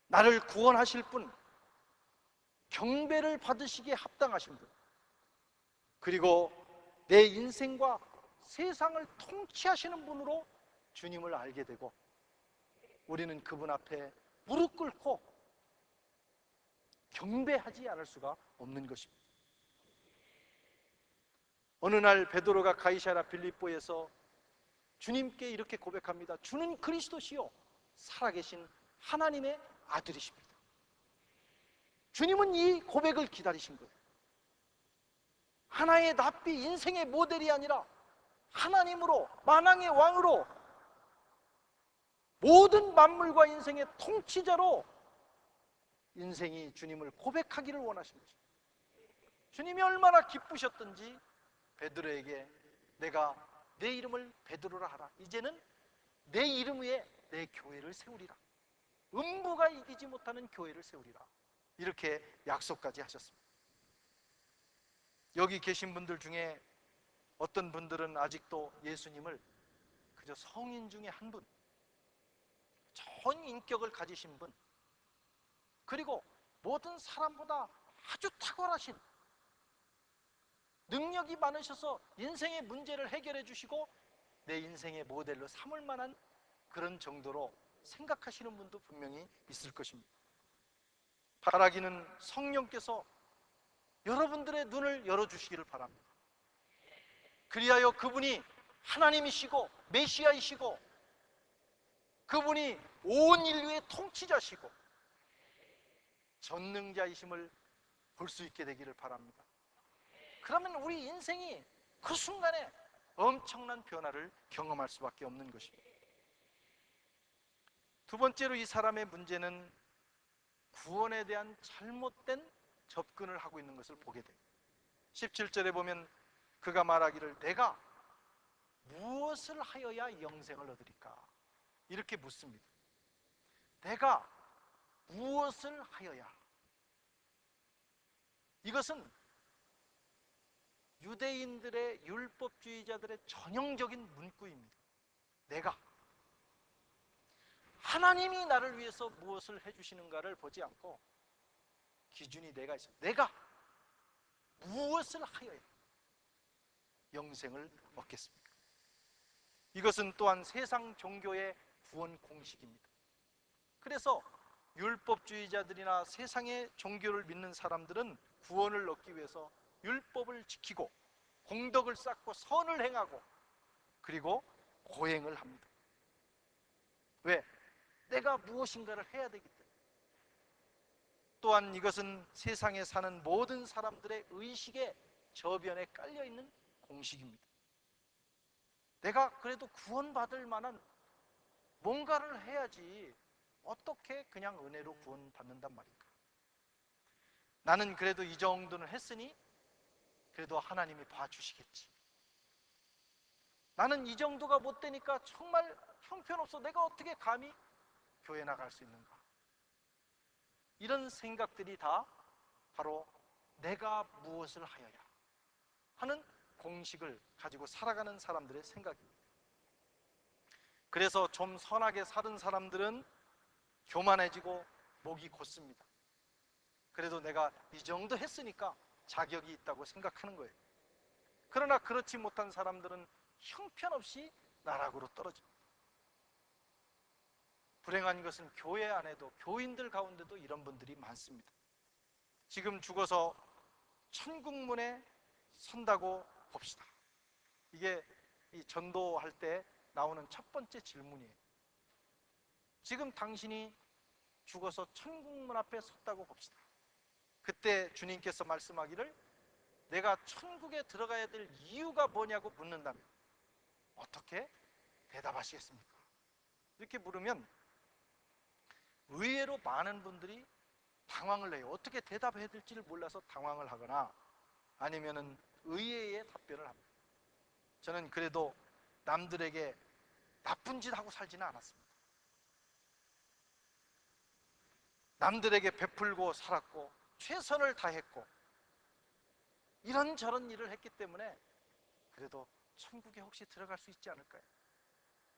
나를 구원하실 분, 경배를 받으시기에 합당하신 분, 그리고 내 인생과 세상을 통치하시는 분으로 주님을 알게 되고, 우리는 그분 앞에 무릎 꿇고 경배하지 않을 수가 없는 것입니다. 어느 날 베드로가 가이사랴 빌립보에서 주님께 이렇게 고백합니다. 주는 그리스도시요 살아계신 하나님의 아들이십니다. 주님은 이 고백을 기다리신 거예요. 하나의 랍비, 인생의 모델이 아니라 하나님으로, 만왕의 왕으로, 모든 만물과 인생의 통치자로 인생이 주님을 고백하기를 원하신 거죠. 주님이 얼마나 기쁘셨던지 베드로에게 내가 내 이름을 베드로라 하라. 이제는 내 이름 위에 내 교회를 세우리라. 음부가 이기지 못하는 교회를 세우리라. 이렇게 약속까지 하셨습니다. 여기 계신 분들 중에 어떤 분들은 아직도 예수님을 그저 성인 중에 한 분, 전 인격을 가지신 분, 그리고 모든 사람보다 아주 탁월하신, 능력이 많으셔서 인생의 문제를 해결해 주시고 내 인생의 모델로 삼을 만한 그런 정도로 생각하시는 분도 분명히 있을 것입니다. 바라기는 성령께서 여러분들의 눈을 열어주시기를 바랍니다. 그리하여 그분이 하나님이시고 메시아이시고 그분이 온 인류의 통치자시고 전능자이심을 볼 수 있게 되기를 바랍니다. 그러면 우리 인생이 그 순간에 엄청난 변화를 경험할 수밖에 없는 것입니다. 두 번째로 이 사람의 문제는 구원에 대한 잘못된 접근을 하고 있는 것을 보게 돼요. 17절에 보면 그가 말하기를 내가 무엇을 하여야 영생을 얻으리까? 이렇게 묻습니다. 내가 무엇을 하여야? 이것은 유대인들의 율법주의자들의 전형적인 문구입니다. 내가, 하나님이 나를 위해서 무엇을 해주시는가를 보지 않고 기준이 내가 있어요. 내가 무엇을 하여야 영생을 얻겠습니까? 이것은 또한 세상 종교의 구원 공식입니다. 그래서 율법주의자들이나 세상의 종교를 믿는 사람들은 구원을 얻기 위해서 율법을 지키고 공덕을 쌓고 선을 행하고 그리고 고행을 합니다. 왜? 내가 무엇인가를 해야 되기 때문에. 또한 이것은 세상에 사는 모든 사람들의 의식의 저변에 깔려있는 공식입니다. 내가 그래도 구원받을 만한 뭔가를 해야지 어떻게 그냥 은혜로 구원받는단 말인가? 나는 그래도 이 정도는 했으니 그래도 하나님이 봐주시겠지. 나는 이 정도가 못 되니까 정말 형편없어. 내가 어떻게 감히 교회 나갈 수 있는가? 이런 생각들이 다 바로 내가 무엇을 하여야 하는 공식을 가지고 살아가는 사람들의 생각입니다. 그래서 좀 선하게 사는 사람들은 교만해지고 목이 곧습니다. 그래도 내가 이 정도 했으니까 자격이 있다고 생각하는 거예요. 그러나 그렇지 못한 사람들은 형편없이 나락으로 떨어집니다. 불행한 것은 교회 안에도, 교인들 가운데도 이런 분들이 많습니다. 지금 죽어서 천국문에 선다고 봅시다. 이게 이 전도할 때 나오는 첫 번째 질문이에요. 지금 당신이 죽어서 천국문 앞에 섰다고 봅시다. 그때 주님께서 말씀하기를 내가 천국에 들어가야 될 이유가 뭐냐고 묻는다면 어떻게 대답하시겠습니까? 이렇게 물으면 의외로 많은 분들이 당황을 해요. 어떻게 대답해야 될지를 몰라서 당황을 하거나 아니면은 의외의 답변을 합니다. 저는 그래도 남들에게 나쁜 짓 하고 살지는 않았습니다. 남들에게 베풀고 살았고 최선을 다했고 이런저런 일을 했기 때문에 그래도 천국에 혹시 들어갈 수 있지 않을까요?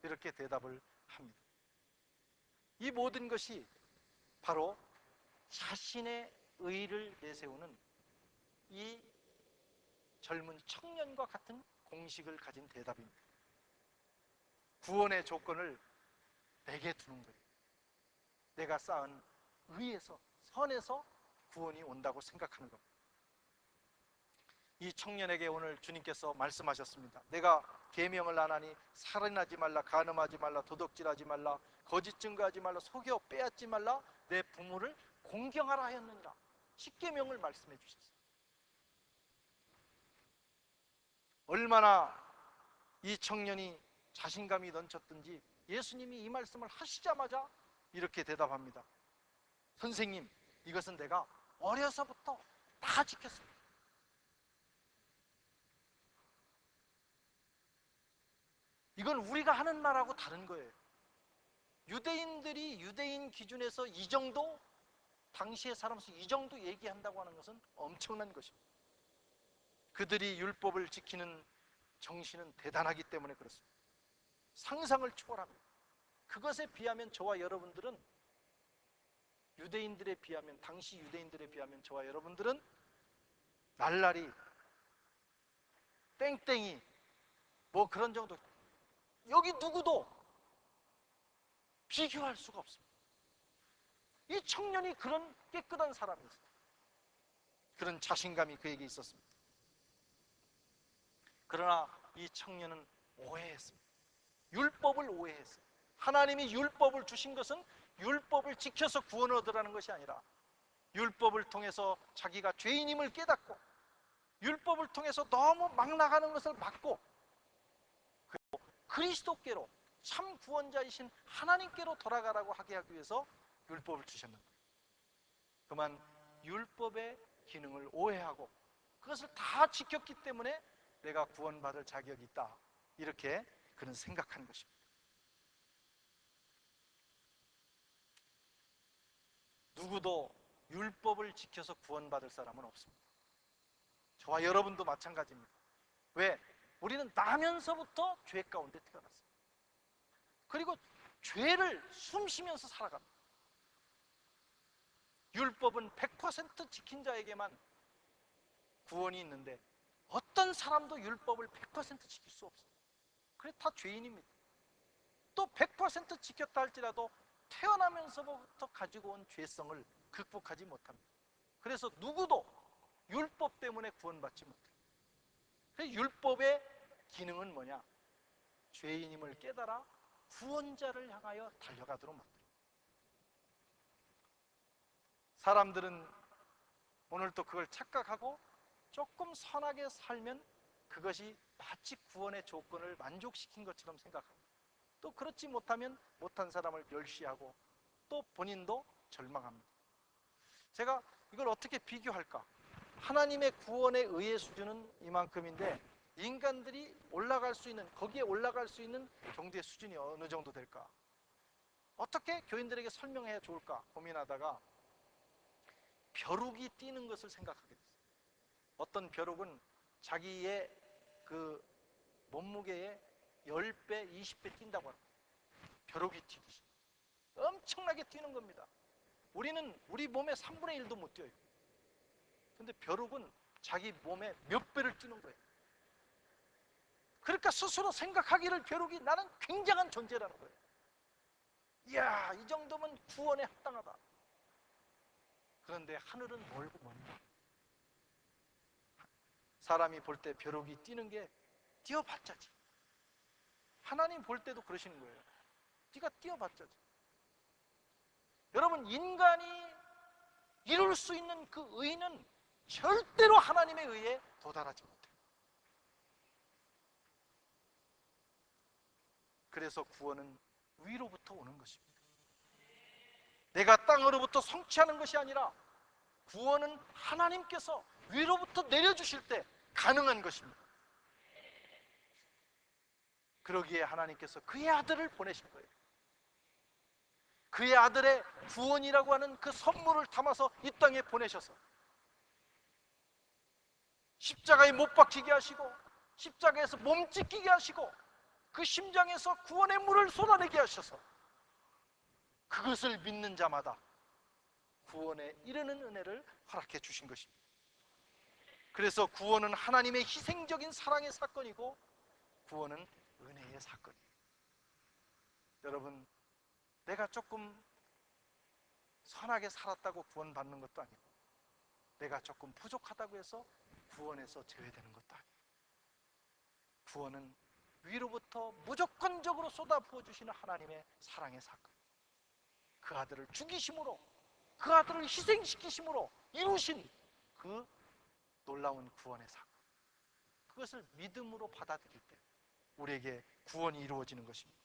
이렇게 대답을 합니다. 이 모든 것이 바로 자신의 의를 내세우는 이 젊은 청년과 같은 공식을 가진 대답입니다. 구원의 조건을 내게 두는 거예요. 내가 쌓은 의에서, 선에서 구원이 온다고 생각하는 겁니다. 이 청년에게 오늘 주님께서 말씀하셨습니다. 내가 계명을 안 하니 살인하지 말라, 간음하지 말라, 도둑질하지 말라, 거짓 증거하지 말라, 속여 빼앗지 말라, 내 부모를 공경하라 하였느니라. 10계명을 말씀해 주셨어요. 얼마나 이 청년이 자신감이 넘쳤든지 예수님이 이 말씀을 하시자마자 이렇게 대답합니다. 선생님, 이것은 내가 어려서부터 다 지켰습니다. 이건 우리가 하는 말하고 다른 거예요. 유대인들이 유대인 기준에서 이 정도, 당시의 사람으로서 이 정도 얘기한다고 하는 것은 엄청난 것입니다. 그들이 율법을 지키는 정신은 대단하기 때문에 그렇습니다. 상상을 초월합니다. 그것에 비하면 저와 여러분들은, 유대인들에 비하면, 당시 유대인들에 비하면 저와 여러분들은 날라리, 땡땡이, 뭐 그런 정도, 여기 누구도 비교할 수가 없습니다. 이 청년이 그런 깨끗한 사람이었어요. 그런 자신감이 그에게 있었습니다. 그러나 이 청년은 오해했습니다. 율법을 오해했어요. 하나님이 율법을 주신 것은 율법을 지켜서 구원을 얻으라는 것이 아니라 율법을 통해서 자기가 죄인임을 깨닫고 율법을 통해서 너무 막 나가는 것을 막고 그리고 그리스도께로, 참 구원자이신 하나님께로 돌아가라고 하게 하기 위해서 율법을 주셨는데, 그만 율법의 기능을 오해하고 그것을 다 지켰기 때문에 내가 구원받을 자격이 있다, 이렇게 그는 생각한 것입니다. 누구도 율법을 지켜서 구원받을 사람은 없습니다. 저와 여러분도 마찬가지입니다. 왜? 우리는 나면서부터 죄 가운데 태어났어요. 그리고 죄를 숨쉬면서 살아갑니다. 율법은 100% 지킨 자에게만 구원이 있는데 어떤 사람도 율법을 100% 지킬 수 없어요. 그래, 다 죄인입니다. 또 100% 지켰다 할지라도 태어나면서부터 가지고 온 죄성을 극복하지 못합니다. 그래서 누구도 율법 때문에 구원받지 못해요. 그래서 율법의 기능은 뭐냐? 죄인임을 깨달아 구원자를 향하여 달려가도록 만듭니다. 사람들은 오늘 또 그걸 착각하고 조금 선하게 살면 그것이 마치 구원의 조건을 만족시킨 것처럼 생각합니다. 또 그렇지 못하면 못한 사람을 멸시하고 또 본인도 절망합니다. 제가 이걸 어떻게 비교할까? 하나님의 구원의 의의 수준은 이만큼인데 인간들이 올라갈 수 있는, 거기에 올라갈 수 있는 정도의 수준이 어느 정도 될까? 어떻게 교인들에게 설명해야 좋을까 고민하다가 벼룩이 뛰는 것을 생각하게 됐어요. 어떤 벼룩은 자기의 그 몸무게의 10배, 20배 뛴다고 합니다. 벼룩이 튀듯이 엄청나게 뛰는 겁니다. 우리는 우리 몸의 3분의 1도 못 뛰어요. 근데 벼룩은 자기 몸의 몇 배를 뛰는 거예요. 그러니까 스스로 생각하기를 벼룩이 나는 굉장한 존재라는 거예요. 이야, 이 정도면 구원에 합당하다. 그런데 하늘은 멀고 먼다. 사람이 볼 때 벼룩이 뛰는 게 뛰어봤자지. 하나님 볼 때도 그러시는 거예요. 네가 뛰어봤자지. 여러분, 인간이 이룰 수 있는 그 의는 절대로 하나님의 의에 도달하지 못해요. 그래서 구원은 위로부터 오는 것입니다. 내가 땅으로부터 성취하는 것이 아니라 구원은 하나님께서 위로부터 내려주실 때 가능한 것입니다. 그러기에 하나님께서 그의 아들을 보내신 거예요. 그의 아들의 구원이라고 하는 그 선물을 담아서 이 땅에 보내셔서 십자가에 못 박히게 하시고 십자가에서 몸 찢기게 하시고 그 심장에서 구원의 물을 쏟아내게 하셔서 그것을 믿는 자마다 구원에 이르는 은혜를 허락해 주신 것입니다. 그래서 구원은 하나님의 희생적인 사랑의 사건이고 구원은 은혜의 사건이에요. 여러분, 내가 조금 선하게 살았다고 구원받는 것도 아니고 내가 조금 부족하다고 해서 구원에서 제외되는 것도 아니에요. 구원은 위로부터 무조건적으로 쏟아부어 주시는 하나님의 사랑의 사건, 그 아들을 죽이심으로, 그 아들을 희생시키심으로 이루신 그 놀라운 구원의 사건, 그것을 믿음으로 받아들일 때 우리에게 구원이 이루어지는 것입니다.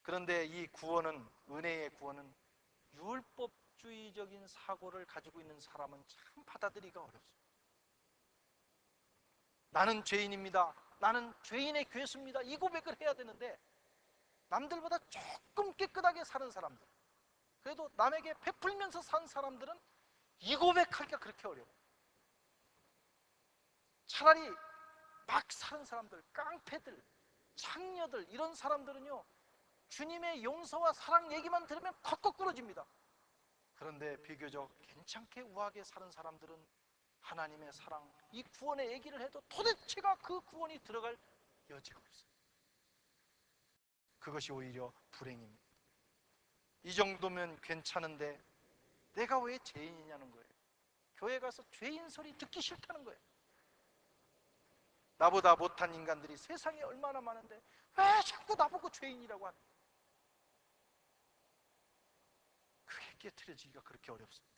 그런데 이 구원은, 은혜의 구원은 율법주의적인 사고를 가지고 있는 사람은 참 받아들이기가 어렵습니다. 나는 죄인입니다, 나는 죄인의 괴수입니다, 이 고백을 해야 되는데 남들보다 조금 깨끗하게 사는 사람들, 그래도 남에게 베풀면서 산 사람들은 이 고백하기가 그렇게 어려워요. 차라리 막 사는 사람들, 깡패들, 창녀들, 이런 사람들은요 주님의 용서와 사랑 얘기만 들으면 컥컥 끊어집니다. 그런데 비교적 괜찮게 우아하게 사는 사람들은 하나님의 사랑, 이 구원의 얘기를 해도 도대체가 그 구원이 들어갈 여지가 없어요. 그것이 오히려 불행입니다. 이 정도면 괜찮은데 내가 왜 죄인이냐는 거예요. 교회 가서 죄인 소리 듣기 싫다는 거예요. 나보다 못한 인간들이 세상에 얼마나 많은데 왜 자꾸 나보고 죄인이라고 하는 거예요. 그게 깨트려지기가 그렇게 어렵습니다.